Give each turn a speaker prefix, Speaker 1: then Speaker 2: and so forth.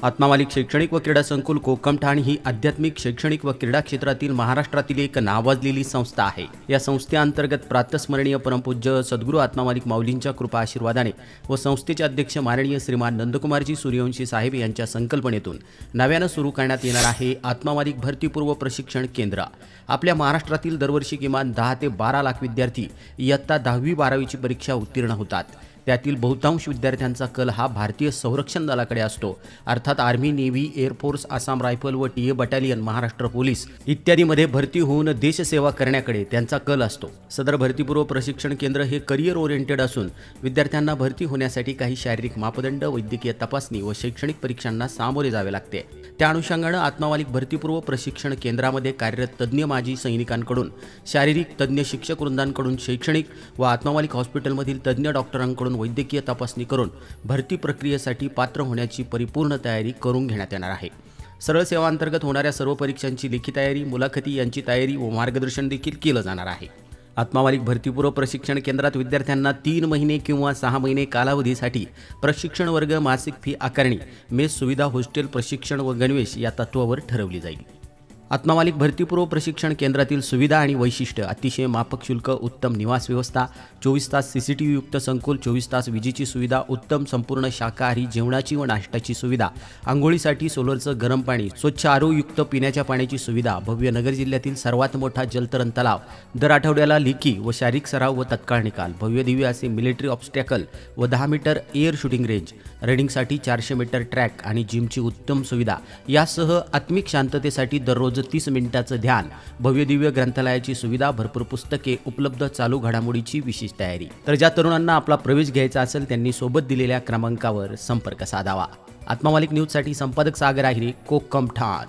Speaker 1: आत्मामालिक शैक्षणिक व क्रीडा संकुल कोकमठाण ही आध्यात्मिक शैक्षणिक व क्रीडा क्षेत्रातील महाराष्ट्रातील एक नावाजलेली संस्था आहे। या संस्थेअंतर्गत प्रातस्मरणीय परमपूज्य सद्गुरू आत्मामालिक माऊलींच्या कृपा आशीर्वादाने व संस्थेचे अध्यक्ष माननीय श्रीमान नंदकुमारजी सूर्यवंशी साहेब यांच्या संकल्पनेतून नव्याने सुरू करण्यात येणार आहे आत्मामालिक भरतीपूर्व प्रशिक्षण केंद्र। आपल्या महाराष्ट्रातील दरवर्षी किमान 10 ते 12 लाख विद्यार्थी इयत्ता 10वी-12वीची परीक्षा उत्तीर्ण होतात। त्यातील बहुतांश विद्यार्थ्यांचा कल हा भारतीय संरक्षण दलाकडे असतो, अर्थात army, navy, air force, Assam rifle व टीए बटालियन, महाराष्ट्र पोलीस इत्यादीमध्ये भरती होऊन देशसेवा करण्याकडे त्यांचा कल असतो। सदर भरतीपूर्व प्रशिक्षण केंद्र हे करिअर ओरिएंटेड असून विद्यार्थ्यांना भरती होण्यासाठी काही शारीरिक मापदंड, वैद्यकीय तपासणी व शैक्षणिक परीक्षांना सामोरे जावे लागते। त्या अनुषंगाने आत्मामालिक भरतीपूर्व प्रशिक्षण केंद्रामध्ये कार्यरत तज्ज्ञ माजी सैनिकांकडून, शारीरिक तज्ज्ञ शिक्षक वृंदांकडून, शैक्षणिक व आत्मामालिक हॉस्पिटलमधील तज्ज्ञ डॉक्टरांकडून वैद्यकीय तपासणी करून भरती प्रक्रियेसाठी पात्र होण्याची परिपूर्ण तयारी करून घेण्यात येणार आहे। सरळ सेवा अंतर्गत होणाऱ्या सर्व परीक्षांची लेखी तयारी, मुलाखती यांची तयारी व मार्गदर्शन देखील केलं जाणार आहे। आत्मामालिक भरतीपूर्व प्रशिक्षण केंद्रात विद्यार्थ्यांना 3 महिने किंवा 6 महिने कालावधीसाठी प्रशिक्षण वर्ग, मासिक फी आकारणी, मेस सुविधा, हॉस्टेल, प्रशिक्षण व गणवेश या तत्वावर ठरवली जाईल। आत्मामालिक भरतीपूर्व प्रशिक्षण केंद्रातील सुविधा आणि वैशिष्ट्य: अतिशय माफक शुल्क, उत्तम निवास व्यवस्था, 24 तास CCTV युक्त संकुल, 24 तास विजेची सुविधा, उत्तम संपूर्ण शाकाहारी जेवणाची व नाश्त्याची सुविधा, आंघोळीसाठी सोलरचं गरम पाणी, स्वच्छ RO युक्त पिण्याच्या पाण्याची सुविधा, भव्य नगर जिल्ह्यातील सर्वात मोठा जलतरण तलाव, दर आठवड्याला लेखी व शारीरिक सराव व तत्काळ निकाल, भव्य दिव्य असे मिलिटरी ऑब्स्टॅकल व 10 मीटर एअर शूटिंग रेंज, रनिंगसाठी 400 मीटर ट्रॅक आणि जिमची उत्तम सुविधा यासह आत्मिक शांततेसाठी दररोज 30 मिनिटाचं ध्यान, भव्य दिव्य ग्रंथालयाची सुविधा, भरपूर पुस्तके उपलब्ध, चालू घडामोडीची विशेष तयारी। तर ज्या तरुणांना आपला प्रवेश घ्यायचा असेल त्यांनी सोबत दिलेल्या क्रमांकावर संपर्क साधावा। आत्मामालिक न्यूजसाठी संपादक सागर आहिरे, कोकमठाण।